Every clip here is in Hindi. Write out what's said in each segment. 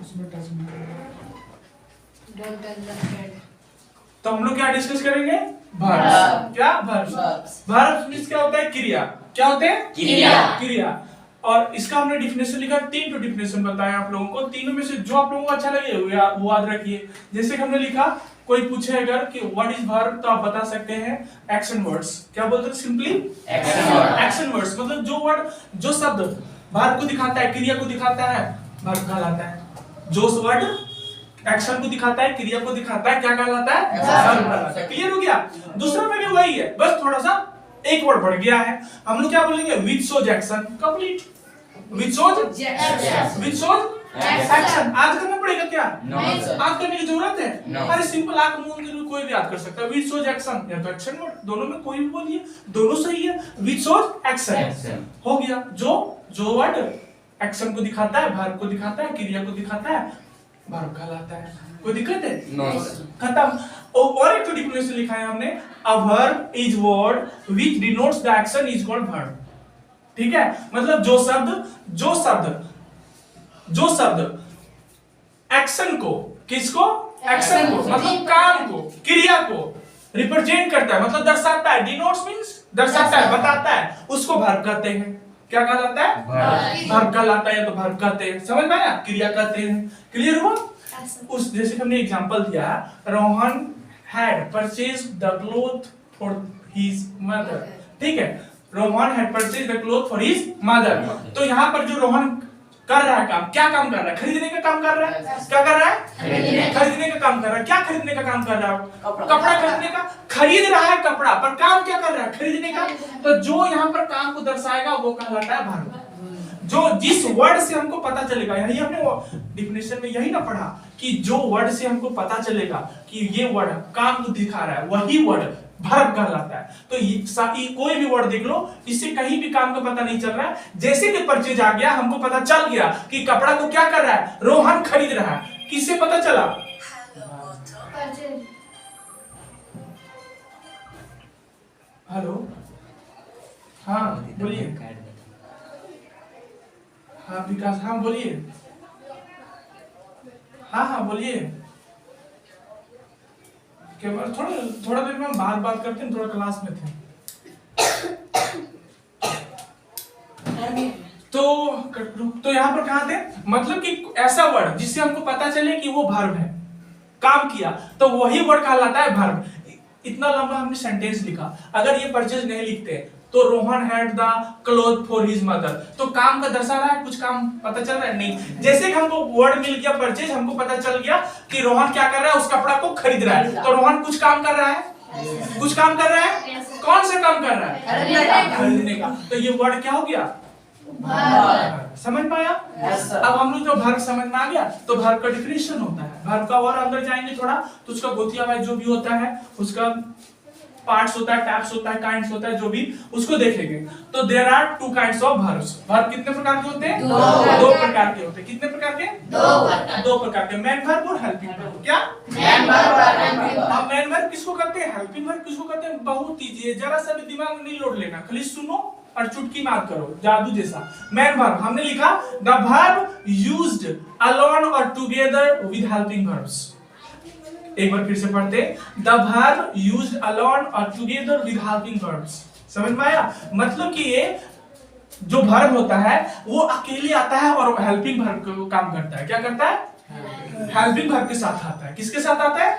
उसमें टच नहीं करेगा। Don't touch the head. तो हम लोग क्या डिस्कस करेंगे? वर्ब्स। क्या? वर्ब्स। वर्ब्स मींस क्या होता है? क्रिया। क्या होते हैं? क्रिया। और इसका हमने डिफिनेशन लिखा, 3 तो डिफिनेशन बताया आप लोगों को। तीनों में से जो आप लोगों को अच्छा लगे वो याद रखिए। जैसे कि हमने लिखा, कोई पूछे अगर कि व्हाट इज वर्ब, तो आप बता सकते हैं एक्शन वर्ड्स। क्या बोलते हैं? Simply action words. मतलब जो वर्ड, जो शब्द वर्ब को दिखाता है, क्रिया को दिखाता है, वर्ब कहलाता है। जो वर्ड एक्शन को दिखाता है, क्रिया को दिखाता है, क्या कहलाता है? वर्ब कहलाता है। क्लियर हो गया? दूसरा में भी वही है, बस थोड़ा सा एक वर्ड बढ़ गया है। हम लोग क्या बोलेंगे? With shows action. Complete. With shows action. आज करना पड़ेगा क्या? आज करने की जरूरत है? अरे सिंपल, आंख मूंद के कोई भी याद कर सकता है। विद शोज एक्शन या तो एक्शन वर्ड, दोनों में कोई भी बोलिए, दोनों सही है। विद शोज एक्शन हो गया। जो वर्ड एक्शन को दिखाता है, वर्ब को दिखाता है, क्रिया को दिखाता है, वर्ब कहलाता है। कोई दिक्कत है? खत्म। और एक तो डिफिनेशन लिखा है हमने, a verb is word which denotes the action is called verb. ठीक है? मतलब जो शब्द एक्शन को, किसको? एक्शन को, मतलब काम को, क्रिया को रिप्रेजेंट करता है, मतलब दर्शाता है। डिनोट्स मींस दर्शाता है, बताता है, उसको वर्ब कहते हैं। क्या कहलाता है? वर्ब कहलाता है, या तो वर्ब कहते हैं। समझ में आया? क्रिया कहते हैं। क्लियर हुआ? उस जैसे हमने एग्जांपल दिया, Rohan had purchased the cloth for his mother. ठीक है? Rohan had purchased the cloth for his mother. तो यहाँ पर जो रोहन कर रहा है काम, क्या काम कर रहा है? खरीदने का काम कर रहा है। क्या कर रहा है? खरीदने का काम कर रहा है। क्या खरीदने का काम कर रहा है? कपड़ा खरीदने का। खरीद रहा है कपड़ा, पर काम क्या कर रहा है? खरीदने का। तो जो यहाँ पर काम को दर्शाएगा वो कहलाता है वर्ब। जो जिस वर्ड से हमको पता चलेगा, यही हमने डिफिनेशन में यही ना पढ़ा कि जो वर्ड से हमको पता चलेगा कि ये वर्ड काम को दिखा रहा है, वही वर्ड वर्ब कहलाता है। तो ये कोई भी वर्ड देख लो, इससे कहीं भी काम का पता नहीं चल रहा है। जैसे कि परचेज आ गया, हमको पता चल गया कि कपड़ा को क्या कर रहा है? रोहन खरीद रहा है। किससे पता चला? हेलो, हाँ बोलिए। हाँ विकास, हाँ बोलिए। हाँ बोलिए। थोड़ा देर में हम बाहर बात करते हैं, थोड़ा क्लास में थे। तो यहाँ पर कहा थे, मतलब कि ऐसा वर्ड जिससे हमको पता चले कि वो वर्ब है, काम किया, तो वही वर्ड कहलाता है वर्ब। इतना लंबा हमने सेंटेंस लिखा। अगर ये परचेज नहीं लिखते तो Rohan had the cloth for his mother, तो काम का दर्शा रहा है, कुछ काम पता चल रहा है? नहीं। जैसे कि हमको वर्ड मिल गया परचेज, हमको पता चल गया कि रोहन क्या कर रहा है? उस कपड़ा को खरीद रहा है। तो रोहन कुछ काम कर रहा है, कुछ काम कर रहा है। कौन सा काम कर रहा है? खरीदने का। तो ये वर्ड क्या हो गया? समझ पाया? अब हम लोग जो वर्ब समझ में आ गया, तो वर्ब का डिफिनेशन होता है। वर्ब का और अंदर जाएंगे थोड़ा, तो उसका गोतिया वाइज जो भी होता है, उसका पार्ट्स होता है, टाइप्स होता है, काइंड्स होता है, जो भी उसको देखेंगे। तो there are 2 kinds of verbs. Verb कितने प्रकार के होते हैं? 2 प्रकार के होते हैं। कितने प्रकार के? 2 प्रकार के। मैन वर्ब और हेल्पिंग वर्ब। क्या? मैन वर्ब और हेल्पिंग वर्ब। अब मैन वर्ब किसको कहते हैं? हेल्पिंग वर्ब किसको कहते हैं? बहुत इजी है, जरा सा भी दिमाग में नहीं लोड लेना, खाली सुनो और चुटकी मार करो, जादू जैसा। मैन वर्ब हमने लिखा, द वर्ब यूज्ड अलोन और टुगेदर विद हेल्पिंग वर्ब्स। एक बार फिर से पढ़ते, द वर्ब यूज्ड अलोन और टुगेदर विद हेल्पिंग वर्ब्स। समझ में आया? मतलब कि ये जो वर्ब होता है वो अकेले आता है और हेल्पिंग वर्ब को काम करता है। क्या करता है? हेल्पिंग वर्ब के साथ आता है। किसके साथ आता है?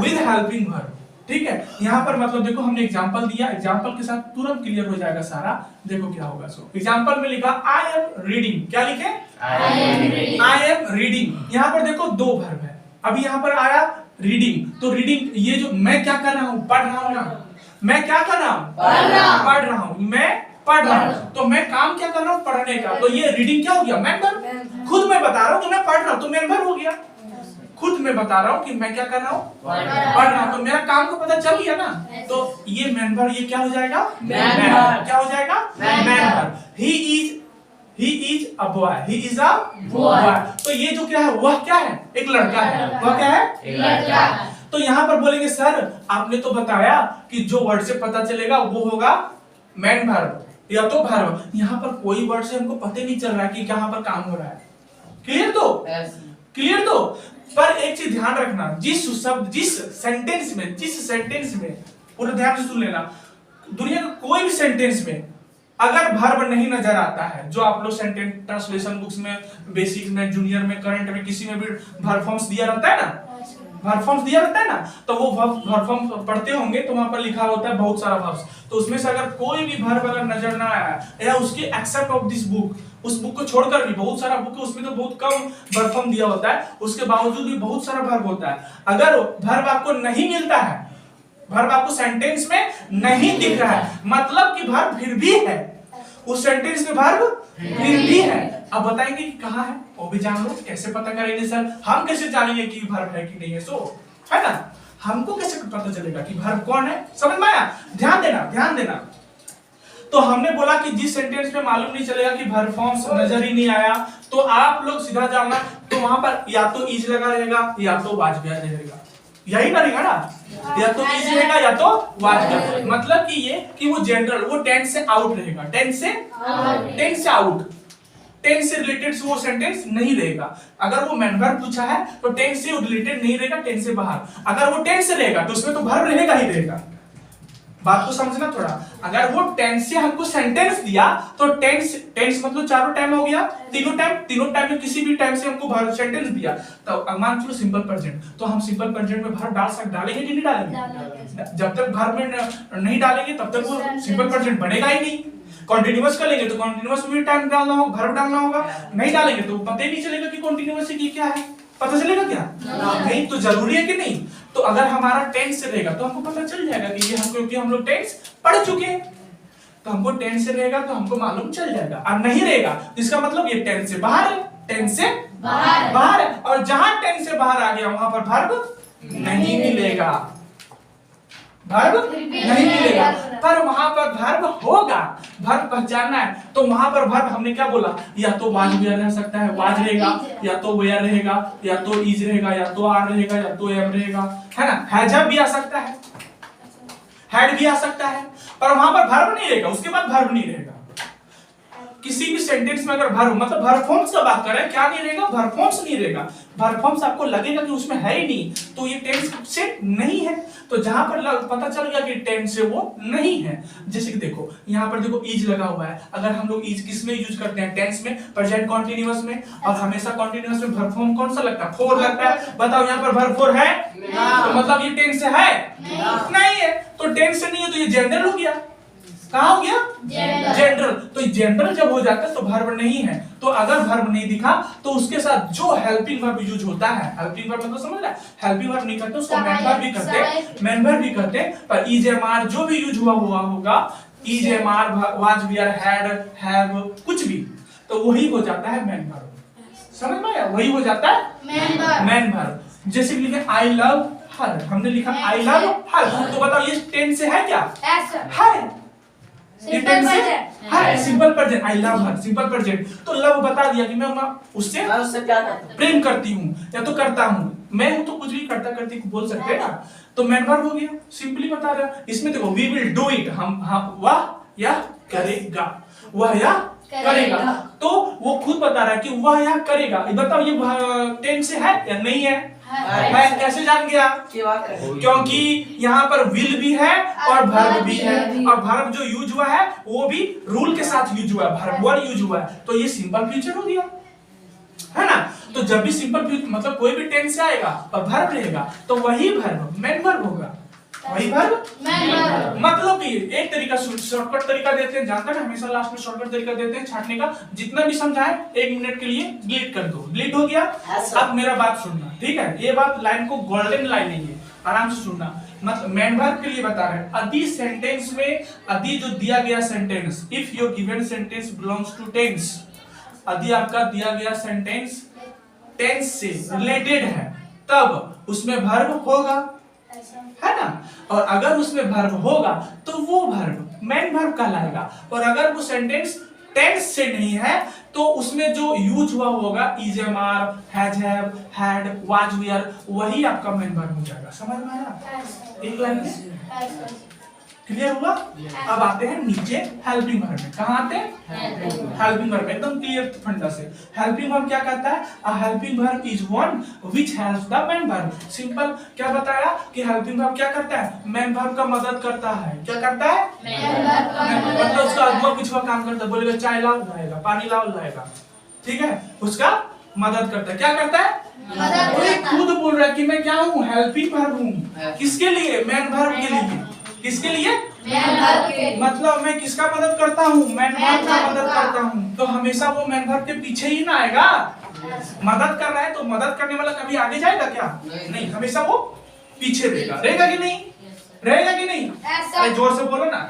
With helping verb. ठीक है? यहाँ पर मतलब देखो, हमने एग्जांपल दिया, एग्जांपल के साथ तुरंत क्लियर हो जाएगा सारा। देखो क्या होगा। सो एग्जांपल में लिखा, आई एम रीडिंग। क्या लिखे? आई एम रीडिंग। यहाँ पर देखो 2 वर्ब है। अभी यहाँ पर आया रीडिंग, तो रीडिंग ये जो मैं क्या कर रहा हूँ? पढ़ रहा हूँ ना। मैं क्या कर रहा हूँ? पढ़ रहा हूँ। मैं पढ़ रहा हूँ, तो मैं काम क्या कर रहा हूँ? पढ़ने का। तो ये रीडिंग क्या हो गया? Man verb. खुद मैं बता रहा हूँ कि मैं पढ़ रहा हूँ, तो मैन वर्ब हो गया। खुद मैं बता रहा हूँ कि मैं क्या कर रहा हूँ? पढ़ रहा हूँ, तो मेरा काम को पता चल गया ना। तो ये मैन वर्ब, ये क्या हो जाएगा? क्या हो जाएगा? Man verb. He is a boy. He is a boy. तो ये जो क्या है? वह क्या है? एक लड़का है। वह क्या है? एक लड़का है। तो यहाँ पर बोलेंगे, सर आपने तो बताया कि जो वर्ड से पता चलेगा वो होगा मैन वर्ब या तो वर्ब। यहाँ पर कोई वर्ड से हमको पता नहीं चल रहा है कि कहाँ पर काम हो रहा है। क्लियर? तो क्लियर तो। पर एक चीज ध्यान रखना, जिस सेंटेंस में पूरा ध्यान से सुन लेना, दुनिया का कोई भी सेंटेंस में अगर वर्ब नहीं नजर आता है, जो आप लोग सेंटेंस ट्रांसलेशन बुक्स में, बेसिक में, जूनियर में, करंट में, किसी में भी वर्ब फॉर्म्स दिया रहता है ना, वर्ब फॉर्म्स दिया रहता है ना, तो वो वर्ब फॉर्म पढ़ते होंगे तो वहां पर लिखा होता है बहुत सारा वर्ब्स, तो उसमें से अगर कोई भी वर्ब अगर नजर ना आया या उसके एक्सेप्ट ऑफ दिस बुक, उस बुक को छोड़कर भी बहुत सारा बुक है उसमें तो बहुत कम वर्ब फॉर्म दिया होता है, उसके बावजूद भी बहुत सारा वर्ब होता है। अगर वर्ब आपको नहीं मिलता है, वर्ब आपको सेंटेंस में नहीं दिख रहा है, मतलब कि वर्ब फिर भी है, उस सेंटेंस में वर्ब फिर भी है। अब बताएंगे कि कहां है, वो भी जान लो। कैसे पता करेंगे सर, हम कैसे जानेंगे कि वर्ब है कि नहीं है? सो है ना, हमको कैसे पता चलेगा कि वर्ब कौन है? समझ में आया? ध्यान देना। तो हमने बोला कि जिस सेंटेंस में मालूम नहीं चलेगा कि वर्ब फॉर्म्स नजर ही नहीं आया, तो आप लोग सीधा जानना, तो वहां पर या तो इज लगा रहेगा या तो वाज गया रहेगा, यही करेगा ना, या तो इज रहेगा या तो वाज गया। मतलब कि ये कि वो जनरल, वो टेंस से आउट रहेगा, टेंस से आउट, टेंस से रिलेटेड वो सेंटेंस नहीं रहेगा। अगर वो मैन वर्ब पूछा है तो टेंस से रिलेटेड नहीं रहेगा, टेंस से बाहर। अगर वो टेंस से रहेगा तो उसमें तो वर्ब रहेगा ही रहेगा। बात को समझना थोड़ा। अगर वो टेंस से हमको सेंटेंस दिया तो टेंस मतलब चारों टाइम हो गया, तीनों टाइम में किसी भी टाइम से हमको वर्ब सेंटेंस दिया, तो मान लो सिंपल प्रेजेंट, तो हम सिंपल प्रेजेंट में वर्ब डालेंगे कि नहीं डालेंगे? जब तक वर्ब में नहीं डालेंगे तब तक वो सिंपल प्रेजेंट बनेगा ही नहीं। कॉन्टिन्यूअस कर लेंगे तो कॉन्टिन्यूअस में भी टाइम डालना होगा, वर्ब डालना होगा, नहीं डालेंगे तो पता ही नहीं चलेगा कि कॉन्टिन्यूअस की क्या है, पता चलेगा क्या? नहीं। तो जरूरी है कि नहीं? तो अगर हमारा टेंस से रहेगा तो हमको पता चल जाएगा कि ये क्योंकि हम लोग टेंस पढ़ चुके हैं, तो हमको टेंस से रहेगा तो हमको मालूम चल जाएगा। और नहीं रहेगा इसका मतलब ये टेंस से बाहर है, टेंस से बाहर है, और जहां टेंस से बाहर आ गया वहां पर वर्ब नहीं मिलेगा, वर्ब नहीं मिलेगा। पर वहां पर वर्ब होगा, वर्ब पहचानना है, तो वहां पर वर्ब हमने क्या बोला, या तो वाज वेयर रह सकता है, वाज रहेगा, या तो वेयर रहेगा, या तो इज रहेगा, या तो आर रहेगा, या तो एम रहेगा, है ना। हैज भी आ सकता है, हैड भी आ सकता है, पर वहां पर वर्ब नहीं रहेगा, उसके बाद वर्ब नहीं रहेगा। किसी भी सेंटेंस में अगर वर्ब मतलब वर्ब फॉर्म्स का बात करें, क्या नहीं रहेगा? वर्ब फॉर्म्स नहीं रहेगा। वर्ब फॉर्म्स आपको लगेगा कि उसमें है ही नहीं, तो ये टेंस से नहीं है। तो जहां पर पता चल गया कि टेंस से वो नहीं है, जैसे कि देखो यहाँ पर देखो इज लगा हुआ है। अगर हम लोग इज किस में यूज करते हैं? टेंस में, प्रेजेंट कंटीन्यूअस में, और हमेशा कंटीन्यूअस में वर्ब फॉर्म कौन सा लगता है? फोर लगता है। बताओ यहाँ पर वर्ब फोर है? तो मतलब ये टेंस से है? नहीं है। तो टेंस से नहीं है तो ये जनरल हो गया। कहाँ हो गया? जनरल। तो जनरल जब हो जाता है तो वर्ब नहीं है। तो अगर वर्ब नहीं दिखा तो उसके साथ जो हेल्पिंग वर्ब यूज होता है, हेल्पिंग वर्ब मतलब समझ रहा है, हेल्पिंग वर्ब नहीं करते उसको मेन वर्ब भी करते, मेन वर्ब भी करते, पर इज एम आर जो भी यूज हुआ होगा, is am are, was were, had, have, कुछ भी, तो वही हो जाता है मेन वर्ब। समझ में आया? वही हो जाता है मेन वर्ब। जैसे कि लिखे आई लव हर, हमने लिखा आई लव हर, तो बताओ ये टेंस से है क्या? है। Simple present, I love her, simple present. तो लव बता दिया कि मैं उससे प्रेम करती हूँ या तो करता हूँ, मैं हूं तो कुछ भी करता करती बोल सकते हैं ना, तो मेन वर्ब हो गया, सिंपली बता रहा। इसमें देखो वी विल डू इट, हम वह या करेगा, वह या करेगा, तो वो खुद बता रहा है कि वह या करेगा। बताओ ये टेंस से है या नहीं है? मैं कैसे जान गया? क्योंकि यहाँ पर विल भी है और वर्ब भी है, और वर्ब जो यूज हुआ है वो भी रूल के साथ यूज हुआ है, वर्ब वर्ड यूज हुआ है, तो ये सिंपल फ्यूचर हो गया, है ना। तो जब भी सिंपल फ्यूचर मतलब कोई भी टेंस से आएगा और वर्ब रहेगा तो वही वर्ब मेन वर्ब होगा, वही वर्ब मेन वर्ब। मतलब कि एक तरीका शॉर्टकट तरीका देते हैं, जानते हैं हमेशा लास्ट में शॉर्टकट तरीका देते हैं छाटने का, जितना भी समझाए 1 मिनट के लिए डिलीट कर दो, डिलीट हो गया। अब मेरा बात सुनना, ठीक है? ये बात लाइन को गोल्डन लाइन नहीं है, आराम से सुनना। मतलब मेन वर्ब के लिए बता रहे हैं, यदि सेंटेंस में यदि जो दिया गया sentence, if your given sentence belongs to tense, यदि आपका दिया गया सेंटेंस टेंस से रिलेटेड है तब उसमें वर्ब होगा, है ना। और अगर उसमें वर्ब होगा तो वो वर्ब मेन वर्ब कहलाएगा, और अगर वो सेंटेंस टेंस से नहीं है तो उसमें जो यूज हुआ होगा is am are, has have, had, was were, वही आपका मेन वर्ब हो जाएगा। समझ में आया? एक लाइन में क्लियर हुआ? अब आते हैं नीचे हेल्पिंग वर्ब में। कहाँ आते हैं? हेल्पिंग वर्ब में। एकदम क्लियर फंडा से। हेल्पिंग वर्ब क्या कहता है? A helping verb is one which helps the main verb. Simple क्या बताया कि हेल्पिंग वर्ब क्या करता है? मेन वर्ब का मदद करता है। क्या करता है? मतलब उसका अगुआ पिछुआ काम करता है। बोलेगा चाय लाओ लाएगा, पानी लाओ लाएगा, ठीक है, उसका मदद करता है। क्या करता है? खुद बोल रहा है कि मैं क्या हूँ? हेल्पिंग वर्ब हूँ। किसके लिए? मेन वर्ब के लिए। किसके लिए? मतलब मैं किसका मदद करता हूँ? मेन वर्ब का मदद करता हूँ। तो हमेशा वो मेन वर्ब के पीछे ही ना आएगा। मदद कर रहा है तो मदद करने वाला कभी आगे जाएगा क्या? नहीं, हमेशा वो पीछे रहेगा। रहेगा कि नहीं? रहेगा कि नहीं? अरे जोर से बोलो ना।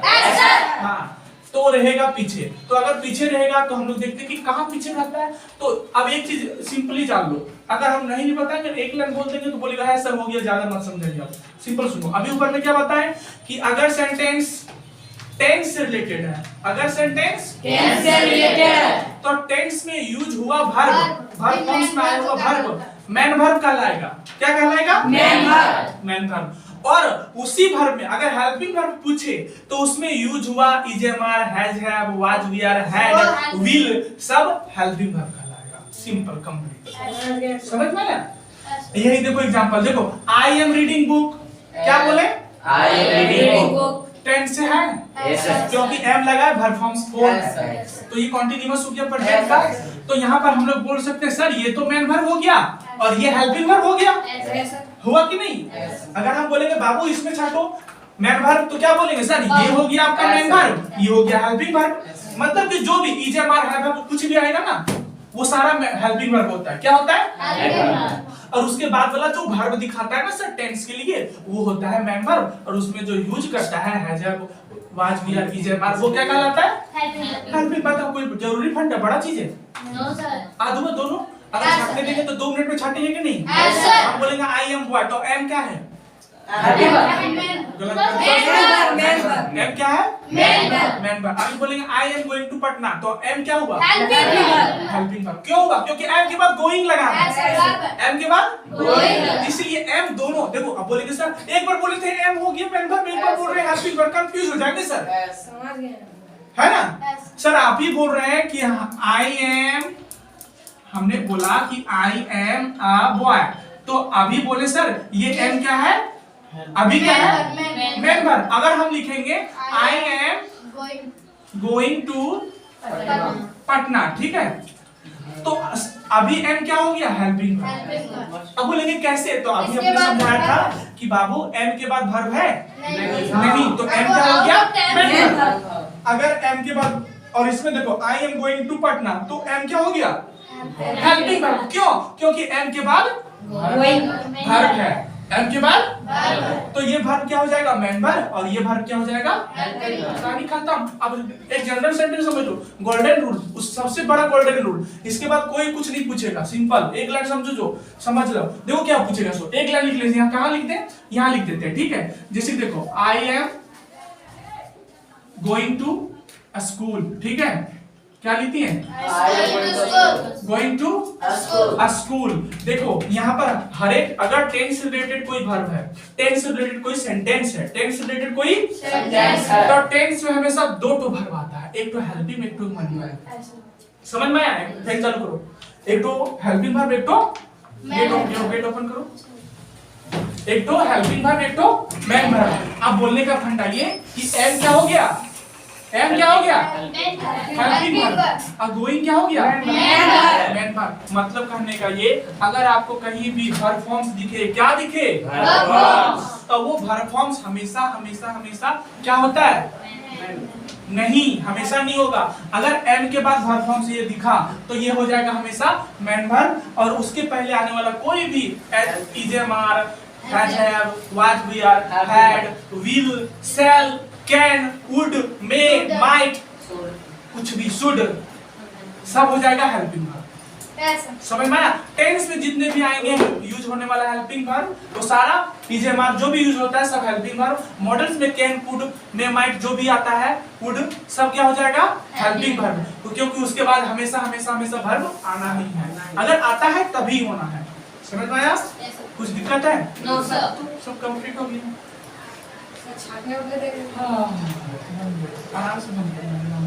हाँ, तो रहेगा पीछे। तो अगर पीछे रहेगा तो हम लोग देखते हैं कि कहाँ पीछे रहता है। तो अब एक चीज सिंपली जान लो, अगर हम नहीं बताएंगे एक लाइन बोल देंगे तो बोलेगा ऐसा हो गया, ज्यादा मत समझिए। आप सिंपल सुनो। अभी ऊपर में क्या बताएं कि अगर सेंटेंस टेंस से रिलेटेड है, अगर सेंटेंस टेंस से रिलेटेड है तो टेंस में यूज हुआ वर्ब, वर्ब फॉर्म्स में आया हुआ वर्ब मेन वर्ब कहलाएगा। क्या कहलाएगा? Main verb. Main verb. और उसी वर्ब में अगर हेल्पिंग वर्ब पूछे तो उसमें यूज हुआ is am are, has have, was we are, had, will, सब हेल्पिंग वर्ब कहलाएगा। Simple complete. समझ में आया? यही देखो एग्जांपल देखो, आई एम रीडिंग बुक। क्या बोले? I am reading book. Tense से है क्योंकि एम लगा है, वर्ब फॉर्म्स 4 है, तो ये कॉन्टिन्यूअस हो गया प्रेजेंट का। तो यहाँ पर हम लोग बोल सकते हैं सर ये तो मेन वर्ब हो गया और ये हेल्पिंग वर्ब हो गया। हुआ कि नहीं? अगर हम बोलेंगे बाबू इसमें छाटो मेन वर्ब तो क्या बोलेंगे? सर ये हो गया आपका मेन वर्ब, ये हो गया हेल्पिंग वर्ब। मतलब कि जो भी इज एम आर हैव कुछ भी आएगा ना वो सारा हेल्पिंग वर्ब होता है। क्या होता है? और उसके बाद वाला जो वर्ब दिखाता है ना सर टेंस के लिए वो होता है मेन वर्ब, और उसमें जो यूज करता है has have, was we are, is am are, वो क्या कहलाता है? Helping verb. कोई जरूरी फंड है, बड़ा चीज है? No sir. आधु में दोनों अगर छाटने देंगे तो 2 मिनट में छाटेंगे कि नहीं? हम बोलेंगे आई एम बॉय तो एम क्या है? मेन गलत। वर्ब। एम क्या है? Main verb. Main verb. अभी बोलेंगे I am going to Patna तो एम क्या हुआ? Helping verb. Helping verb. क्यों हुआ? क्योंकि एम के बाद गोइंग लगा है। एम के बाद गोइंग, इसलिए एम दोनों। देखो अब बोलेंगे सर एक बार बोले थे एम हो गया मेन वर्ब, एक बार बोल रहे हैं हेल्पिंग वर्ब, कंफ्यूज हो जाएंगे सर, समझ गए है ना? सर आप ही बोल रहे हैं कि आई एम, हमने बोला कि आई एम अ बॉय तो अभी बोले सर ये एम क्या है? अभी क्या है? Main verb. अगर हम लिखेंगे I am going to Patna, ठीक है, तो अभी एम क्या हो गया? Helping verb. अब बोलेंगे कैसे? तो अभी हमने समझाया था कि बाबू एम के बाद वर्ब है नहीं, तो एम क्या हो गया? Main verb. अगर एम के बाद और इसमें देखो I am going to Patna तो एम क्या हो गया? Helping verb. क्यों? क्योंकि एम के बाद वर्ब है, एम के बाद तो ये वर्ब क्या हो जाएगा? मेन वर्ब, और ये वर्ब क्या हो जाएगा? कहानी खत्म। अब एक जनरल सेंटेंस समझ लो, गोल्डन रूल, उस सबसे बड़ा गोल्डन रूल। इसके बाद कोई कुछ नहीं पूछेगा, सिंपल एक लाइन समझो जो समझ लो। देखो क्या पूछेगा, सो एक लाइन लिख लेते हैं। कहाँ लिखते हैं? यहाँ लिख देते हैं, ठीक है। जैसे देखो I am going to school, ठीक है, क्या लिखती है? Going to school. देखो यहाँ पर हर एक अगर टेंस से रिलेटेड कोई वर्ब है, टेंस से रिलेटेड कोई सेंटेंस है, टेंस से रिलेटेड कोई सेंटेंस है, तो टेंस में हमेशा 2 तो वर्ब आता है, एक तो हेल्पिंग एक तो मनी। समझ में आया? फिर चालू करो। एक तो हेल्पिंग वर्ब, एक तो गेट ओपन करो, एक तो हेल्पिंग वर्ब, एक तो मेन वर्ब। अब बोलने का फंडा ये कि एम क्या हो गया? एम क्या हो गया? Helping verb. अब गोइंग क्या हो गया? Main verb. मतलब कहने का ये अगर आपको कहीं भी वर्ब फॉर्म्स दिखे, क्या दिखे? तो वो वर्ब फॉर्म्स हमेशा हमेशा हमेशा क्या होता है? नहीं, हमेशा नहीं होगा। अगर एम के बाद वर्ब फॉर्म्स ये दिखा तो ये हो जाएगा हमेशा मेन वर्ब, और उसके पहले आने वाला कोई भी is am are, has have, was we are, had, will, shall, can, would, may, might, कुछ भी, शुड, सब हो जाएगा हेल्पिंग वर्ब। समझ में आया? टेंस में जितने भी आएंगे यूज होने वाला हेल्पिंग वर्ब वो सारा इज एम आर जो भी यूज होता है सब हेल्पिंग वर्ब। मॉडल्स में कैन, कुड, मे, माइट जो भी आता है, वुड, सब क्या हो जाएगा? Helping verb. तो क्योंकि उसके बाद हमेशा हमेशा हमेशा वर्ब आना ही है, अगर आता है तभी होना है। समझ में आया? कुछ दिक्कत है? No sir. सब कंप्लीट हो गया। छाटने उठे थे हाँ, आराम से बंद करना